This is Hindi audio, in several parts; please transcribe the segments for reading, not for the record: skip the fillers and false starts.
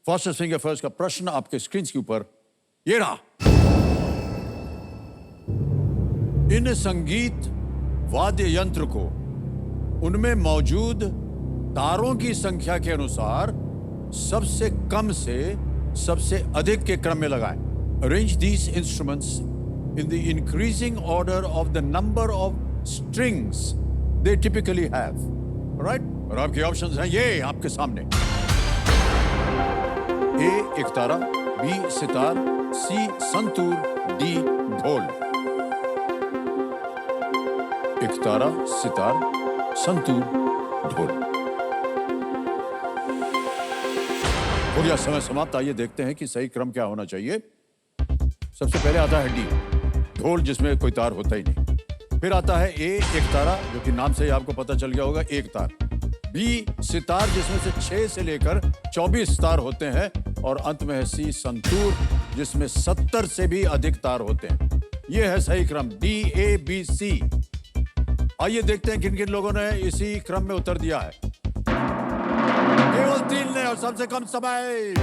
फास्टेस्ट फिंगर फर्स्ट का प्रश्न आपके स्क्रीन के ऊपर ये रहा। इन संगीत वाद्य यंत्र को उनमें मौजूद तारों की संख्या के अनुसार सबसे कम से सबसे अधिक के क्रम में लगाएं। Arrange these instruments in the increasing order of the number of strings they typically have. Right, और आपके ऑप्शंस हैं ये आपके सामने। ए एक तारा, बी सितार, सी संतूर, डी ढोल। एक तारा, सितार, संतूर, ढोल। हो गया समय समाप्त। आइए देखते हैं कि सही क्रम क्या होना चाहिए। सबसे पहले आता है डी ढोल, जिसमें कोई तार होता ही नहीं। फिर आता है ए एक तारा, जो कि नाम से ही आपको पता चल गया होगा, एक तार। बी सितार, जिसमें से 6 से लेकर 24 तार होते हैं। और अंत में है सी संतूर, जिसमें 70 से भी अधिक तार होते हैं। यह है सही क्रम डी ए बी सी। आइए देखते हैं किन किन लोगों ने इसी क्रम में उत्तर दिया है। केवल 3 ने, और सबसे कम समय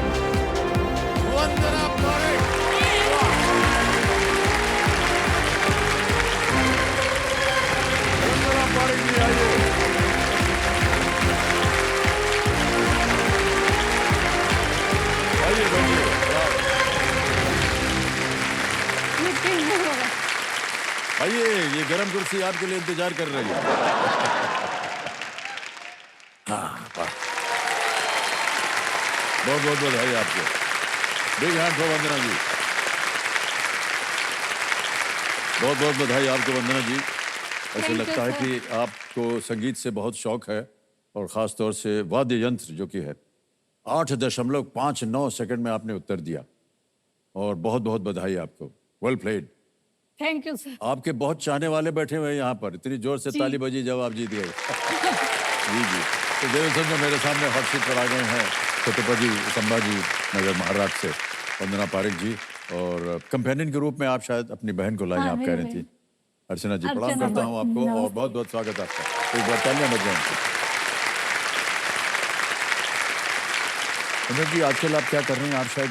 वंदना पारेख। वंदना पारेख जी आइए। आइए बैठिए। आइए, ये गरम कुर्सी आपके लिए इंतजार कर रही है। बहुत बहुत बधाई आपको। बिग हैंड फॉर वंदना जी। बहुत बहुत बधाई आपको वंदना जी। ऐसे लगता है कि आपको संगीत से बहुत शौक है, और खास तौर से वाद्य यंत्र जो कि है। 8.59 सेकंड में आपने उत्तर दिया, और बहुत बहुत बधाई आपको। Well played. Thank you sir. आपके बहुत चाहने वाले बैठे हुए हैं यहाँ पर। इतनी जोर से ताली बजी जब आप जीत गए। जी जी। तो देवसन जो मेरे सामने हॉट सीट पर आ गए हैं, छत्रपति संभाजी नगर महाराष्ट्र से वंदना पारेख जी, और कंपेनियन के रूप में आप शायद अपनी बहन को लाई, आप कह रही थी। अर्चना जी, प्रणाम करता हूँ आपको, और बहुत बहुत स्वागत आपका। एक बार तालियां बजाएं। जी, आजकल आप क्या कर रहे हैं? आप शायद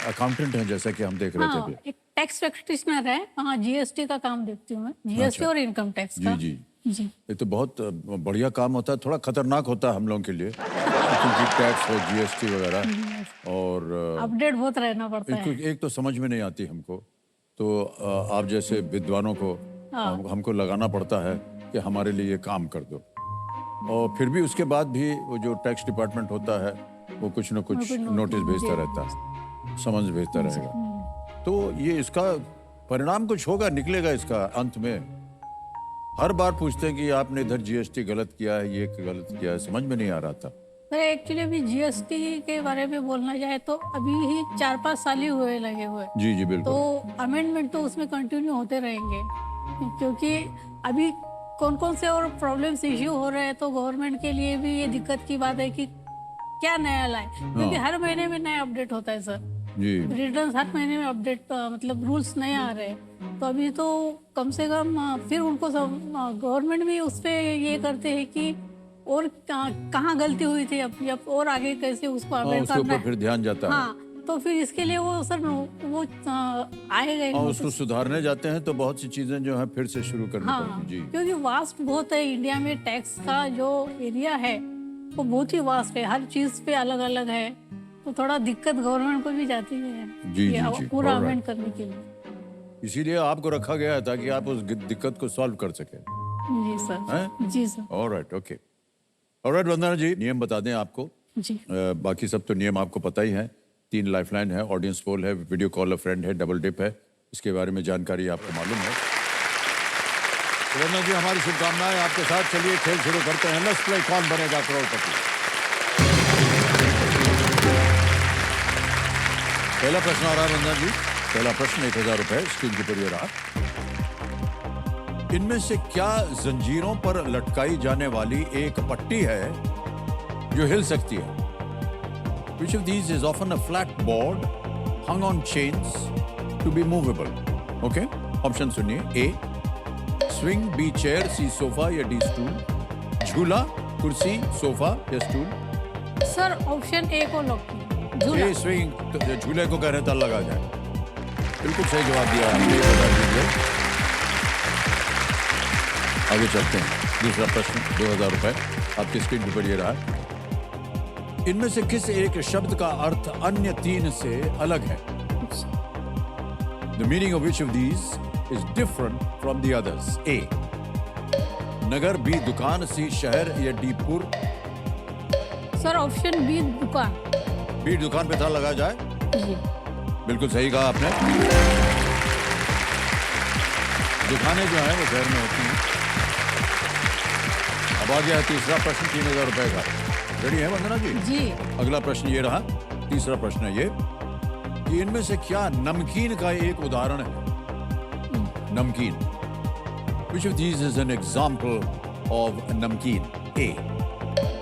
अकाउंटेंट हैं, जैसा कि हम देख रहे थे। एक टैक्स प्रैक्टिशनर है। हाँ, जीएसटी का काम देखती हूँ मैं। जीएसटी और इनकम टैक्स का। जी जी। ये तो बहुत बढ़िया काम होता है। थोड़ा खतरनाक होता है हम लोगों के लिए, क्योंकि टैक्स और जीएसटी वगैरह, और अपडेट बहुत रहना पड़ता है। एक तो समझ में नहीं आती हमको, तो आप जैसे विद्वानों को हमको लगाना पड़ता है कि हमारे लिए ये काम कर दो। और फिर भी उसके बाद भी वो जो टैक्स डिपार्टमेंट होता है, वो कुछ न कुछ नोटिस भेजता रहता है, समझ भेजता रहेगा। तो ये इसका परिणाम कुछ होगा, निकलेगा इसका अंत में। हर बार पूछते हैं कि आपने इधर जीएसटी गलत किया है, ये गलत किया है, समझ में नहीं आ रहा था। सर एक्चुअली अभी जीएसटी के बारे में बोलना जाए तो अभी ही 4-5 साल ही हुए लगे हुए। जी जी बिल्कुल। तो अमेंडमेंट तो उसमें कंटिन्यू होते रहेंगे, क्योंकि अभी कौन कौन से और प्रॉब्लम्स इश्यू हो रहे हैं। तो गवर्नमेंट के लिए भी ये दिक्कत की बात है कि क्या नया लाए, क्योंकि हर महीने में नया अपडेट होता है सर जी। रिटर्न हर महीने में अपडेट, मतलब रूल्स नए आ रहे हैं। तो अभी तो कम से कम फिर उनको गवर्नमेंट भी उस पर ये करते हैं कि और कहाँ गलती हुई थी, अब और आगे कैसे उसको अपडेट करना है, फिर ध्यान जाता है। हाँ, तो फिर इसके लिए वो सर वो आएगा, उसको सुधारने जाते हैं, तो बहुत सी चीजें जो है फिर से शुरू करनी पड़ती जी। क्योंकि वास्ट बहुत है इंडिया में। टैक्स का जो एरिया है वो बहुत ही वास्ट है, हर चीज पे अलग अलग है। तो थोड़ा दिक्कत गवर्नमेंट को भी जाती है जी, पूरा अमेंड करने के लिए। इसीलिए आपको रखा गया है ताकि आप उस दिक्कत को सॉल्व कर सके। जी सर। जी सर। Alright, okay. ऑलराइट वंदना जी, नियम बता दें आपको जी। बाकी सब तो नियम आपको पता ही है। 3 लाइफलाइन है, ऑडियंस पोल है, वीडियो कॉल अ फ्रेंड है, डबल डिप है। इसके बारे में जानकारी आपको मालूम है। वंदना जी, हमारी शुभकामनाएं आपके साथ। चलिए खेल शुरू करते हैं। लेट्स प्ले कौन बनेगा करोड़पति। पहला प्रश्न आ रहा है वंदना जी। पहला प्रश्न 1000 रुपए स्क्रीन के ऊपर ये रहा। इनमें से क्या जंजीरों पर लटकाई जाने वाली एक पट्टी है जो हिल सकती है? Which of these is often a flat board hung on chains to be movable? Okay, option सुनिए। A swing, B chair, C sofa या D स्टूल। झूला, कुर्सी, सोफा या स्टूल। सर ऑप्शन ए को लॉक कीजिए। झूला। ए स्विंग, तो झूले को कह रहे हैं ताला लगा जाए। बिल्कुल सही जवाब दिया आपने, ये बता दीजिए। आगे चलते हैं। दूसरा प्रश्न, 2000 रुपए आपकी स्क्रीन पर ये रहा। इनमें से किस एक शब्द का अर्थ अन्य 3 से अलग है? The meaning of which of these is different from the others? A. Nagar, B. दुकान, C. शहर, या D. पुर? सर ऑप्शन बी दुकान। B. दुकान पे ताला लगा जाए। जी। बिल्कुल सही कहा आपने। दुकानें जो है वो शहर में होती हैं। अब आ गया है तीसरा प्रश्न, 3000 रुपए का। रेडी है वंदना जी? जी। अगला प्रश्न ये रहा। तीसरा प्रश्न है ये कि इनमें से क्या नमकीन का एक उदाहरण है? नमकीन। Which of these is an example of a नमकीन? A.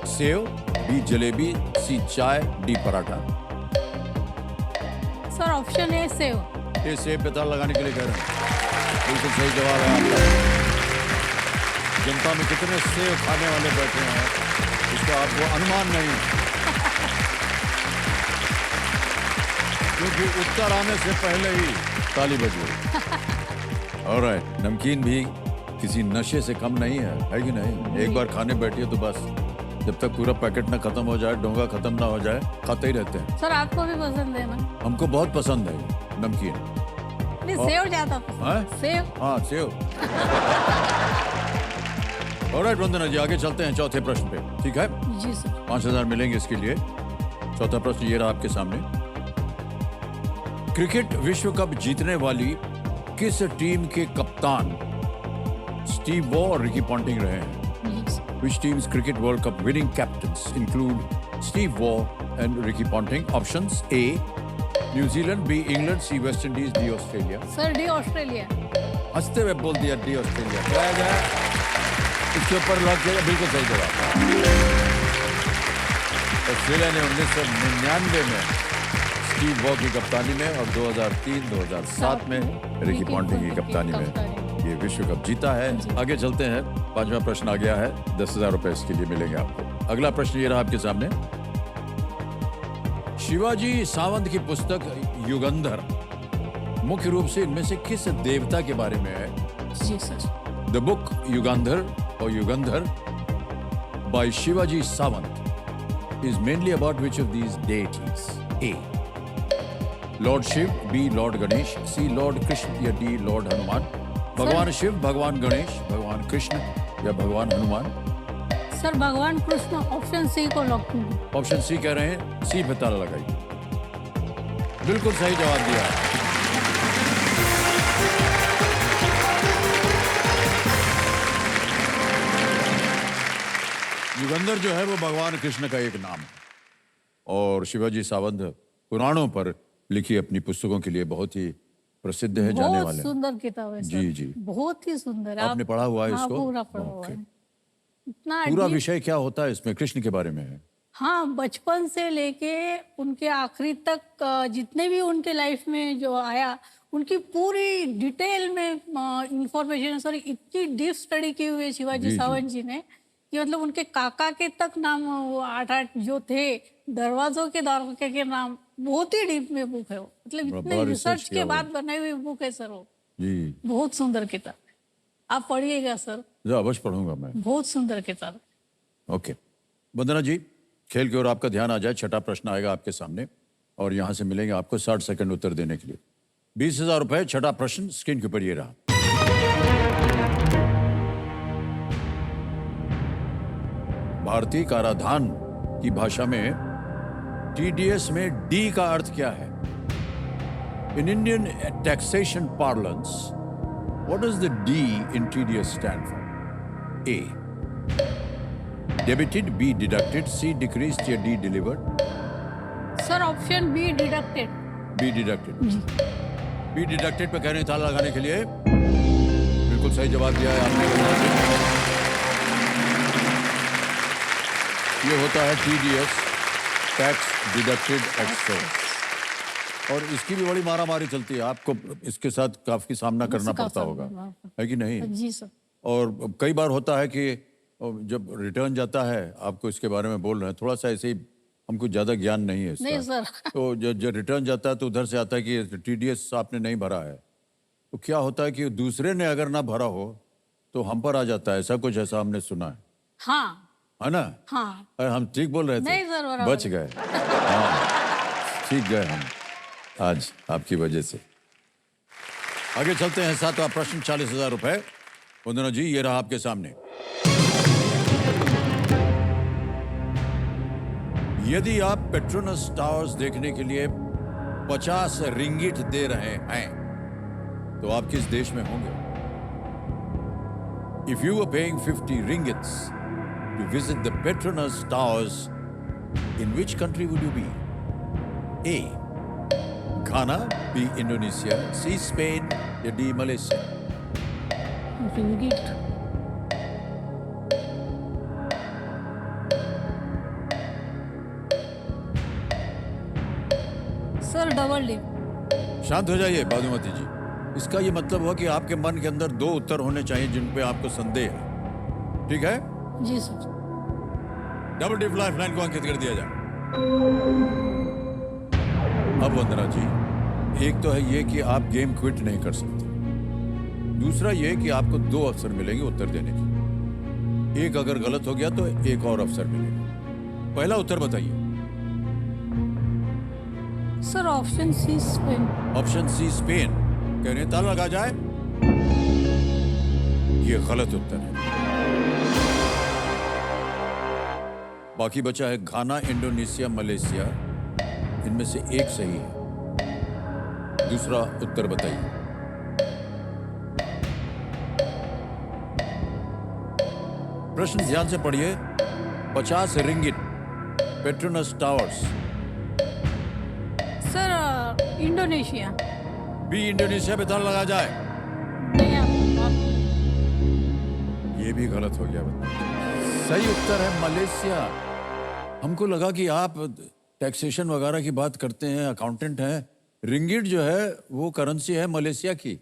Save, B. Jalebi, C. चाय, D. Paratha? Sir option A save. ये सेब पे ताला लगाने के लिए कह रहे हैं। बिल्कुल सही जवाब है आपका। जनता में कितने सेब खाने वाले बैठे हैं इसका आपको अनुमान नहीं, क्योंकि उत्तर आने से पहले ही ताली बज गई। ऑलराइट, नमकीन भी किसी नशे से कम नहीं है कि नहीं? एक बार खाने बैठिए तो बस जब तक पूरा पैकेट ना खत्म हो जाए, डोंगा खत्म ना हो जाए, खाते ही रहते हैं। सर आपको भी पसंद है ना? हमको बहुत पसंद है ये नमकीन। नहीं, सेव ज्यादा पसंद हाँ? है। सेव। हाँ, सेव। ऑलराइट वंदना जी, आगे चलते हैं चौथे प्रश्न पे, ठीक है? जी सर। 5000 मिलेंगे इसके लिए। चौथा प्रश्न ये रहा आपके सामने। क्रिकेट विश्व कप जीतने वाली किस टीम के कप्तान स्टीव वॉ और रिकी पॉन्टिंग रहे हैं? जी sir. Which team's cricket World Cup winning captains include Steve Waugh and Ricky Ponting? Options: A. New Zealand, B. England, C. West Indies, D. Australia. Sir D Australia. हंसते हुए बोल दिया D. Australia। क्या गया? इसके ऊपर लॉक किया, बिल्कुल सही जवाब। ऑस्ट्रेलिया ने 1999 में स्टीव वॉ की कप्तानी में और 2003-2007 में रिकी पॉन्टिंग की कप्तानी में ये विश्व कप जीता है। आगे चलते हैं। 5वां प्रश्न आ गया है। 10,000 रुपए इसके लिए मिलेंगे आपको। अगला प्रश्न ये रहा आपके सामने। शिवाजी सावंत की पुस्तक युगंधर मुख्य रूप से इनमें से किस देवता के बारे में है? जी सर। द बुक युगंधर और Yugandhar by Shivaji Sawant is mainly about which of these deities? A. Lord Shiva, B. Lord Ganesh, C. Lord Krishna, या डी. लॉर्ड हनुमान? भगवान शिव, भगवान गणेश, भगवान कृष्ण, या भगवान हनुमान? सर भगवान कृष्ण। ऑप्शन सी को लॉक कीजिए। ऑप्शन सी कह रहे हैं, सी पे ताला लगाइए। बिल्कुल सही जवाब दिया। युगंधर जो है वो भगवान कृष्ण का एक नाम है और शिवाजी सावंत पुराणों पर लिखी अपनी पुस्तकों के लिए बहुत ही प्रसिद्ध है, जाने बहुत वाले। सुंदर किताब है सर। जी जी, बहुत ही सुंदर है। आपने पढ़ा हुआ है हाँ, इसको? पूरा पढ़ा हुआ ओके। है। इतना पूरा deep- विषय क्या होता है इसमें? कृष्ण के बारे में है? हाँ, बचपन से लेके उनके आखिरी तक जितने भी उनके लाइफ में जो आया उनकी पूरी डिटेल में इंफॉर्मेशन। सर इतनी डीप स्टडी की हुई है शिवाजी जी, सावंत जी ने कि मतलब उनके काका के तक नाम, वो 8 जो थे दरवाजों के दरवाजे के नाम, बहुत ही डीप में बुक है वो। मतलब बड़ा इतने रिसर्च रिसर्च किया के हुआ बाद बनाई हुई बुक है सर वो। जी, बहुत सुंदर किताब है, आप पढ़िएगा सर। जो अवश्य पढ़ूंगा मैं। बहुत सुंदर किताब है। ओके वंदना जी, खेल की ओर आपका ध्यान आ जाए। छठा प्रश्न आएगा आपके सामने और यहां से मिलेंगे आपको 60 सेकंड उत्तर देने के लिए। 20,000 रुपए। छठा प्रश्न स्क्रीन के ऊपर ये रहा। भारतीय कराधान की भाषा में टीडीएस में डी का अर्थ क्या है? In Indian taxation parlance what does the D in TDS stand for? A. Debited, B. Deducted, C. Decreased, या D. Delivered? Sir option B deducted. B deducted. B deducted पे कह रहे हैं ताला लगाने के लिए। बिल्कुल सही जवाब दिया है आपने। ये होता है टीडीएस, टैक्स डिडक्टेड एक्सेस, और इसकी भी बड़ी मारामारी चलती है। आपको इसके साथ काफी सामना करना पड़ता होगा, है कि नहीं? जी सर। और कई बार होता है कि जब रिटर्न जाता है, आपको इसके बारे में बोल रहे हैं, थोड़ा सा ऐसे ही हमको ज्यादा ज्ञान नहीं है नहीं इसका। सर। तो जो रिटर्न जाता है तो उधर से आता है कि टीडीएस आपने नहीं भरा है। तो क्या होता है कि दूसरे ने अगर ना भरा हो तो हम पर आ जाता है, ऐसा कुछ ऐसा हमने सुना हाँ है ना? हाँ। अरे हम ठीक बोल रहे थे? नहीं सर, बराबर। बच गए। हाँ, ठीक गए हम आज आपकी वजह से। आगे चलते हैं। सातवां प्रश्न, 40,000 रुपए। वंदना जी, ये रहा आपके सामने। यदि आप पेट्रोनस टावर्स देखने के लिए 50 रिंगिट दे रहे हैं तो आप किस देश में होंगे? If you were paying 50 ringgits to visit the Petronas Towers, in which country would you be? A. Ghana, B. Indonesia, C. Spain, या D. Malaysia? Ringgit. Sir double dip. शांत हो जाइए बादुमती जी। इसका ये मतलब हुआ कि आपके मन के अंदर 2 उत्तर होने चाहिए जिन पे आपको संदेह है। ठीक है? जी सर। डबल डिप लाइफलाइन को अंकित कर दिया जाए। अब वंदना जी, एक तो है ये कि आप गेम क्विट नहीं कर सकते। दूसरा ये कि आपको 2 अवसर मिलेंगे उत्तर देने के। एक अगर गलत हो गया तो एक और अवसर मिलेगा। पहला उत्तर बताइए। Sir option C Spain. Option C Spain. कह रहे हैं ताला लगा जाए? ये गलत उत्तर है। बाकी बचा है घाना, इंडोनेशिया, मलेशिया। इनमें से एक सही है। दूसरा उत्तर बताइए। प्रश्न ध्यान से पढ़िए। 50 ringgit, Petronas Towers. Sir Indonesia. B, Indonesia पे ताला लगा जाए? नहीं आप। ये भी गलत हो गया। सही उत्तर है मलेशिया। हमको लगा कि आप टैक्सेशन वगैरह की बात करते हैं, अकाउंटेंट हैं। रिंगिट जो है वो करेंसी है मलेशिया की।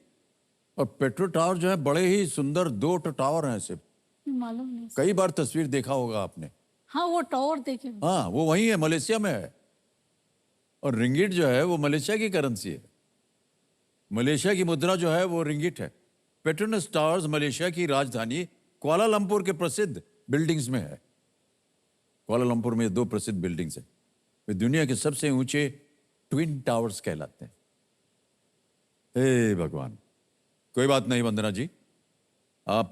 और पेट्रो टावर जो है बड़े ही सुंदर 2 टावर हैं सिर्फ। मालूम नहीं। कई बार तस्वीर देखा होगा आपने। हाँ वो टावर देखे। हाँ, वो वही है, मलेशिया में है। और रिंगिट जो है वो मलेशिया की करेंसी है। मलेशिया की मुद्रा जो है वो रिंगिट है। पेट्रोनस टावर्स मलेशिया की राजधानी कुआलालंपुर के प्रसिद्ध बिल्डिंग्स में है। कुआलालंपुर में 2 प्रसिद्ध बिल्डिंग्स हैं। वे दुनिया के सबसे ऊंचे ट्विन टावर्स कहलाते हैं। हे भगवान। कोई बात नहीं वंदना जी, आप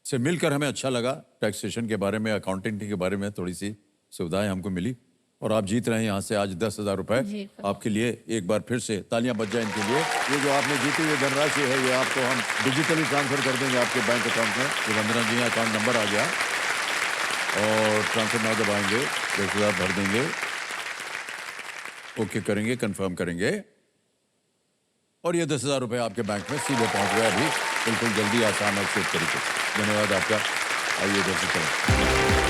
से मिलकर हमें अच्छा लगा। टैक्सेशन के बारे में, अकाउंटिंग के बारे में थोड़ी सी सुविधाएं हमको मिली। और आप जीत रहे हैं यहाँ से आज 10,000 रुपए। आपके लिए एक बार फिर से तालियां बज जाए इनके लिए। ये जो आपने जीती हुई धनराशि है ये आपको हम डिजिटली ट्रांसफर कर देंगे आपके बैंक अकाउंट में। ये वंदना जी अकाउंट नंबर आ गया और ट्रांसफर नाउ दबाएंगे, 10,000 भर देंगे, ओके करेंगे, कंफर्म करेंगे और ये 10,000 रुपए आपके बैंक में सीधे पहुंच गए। अभी बिल्कुल जल्दी, आसान और सेफ तरीके से। धन्यवाद आपका। आइए इधर से चलें।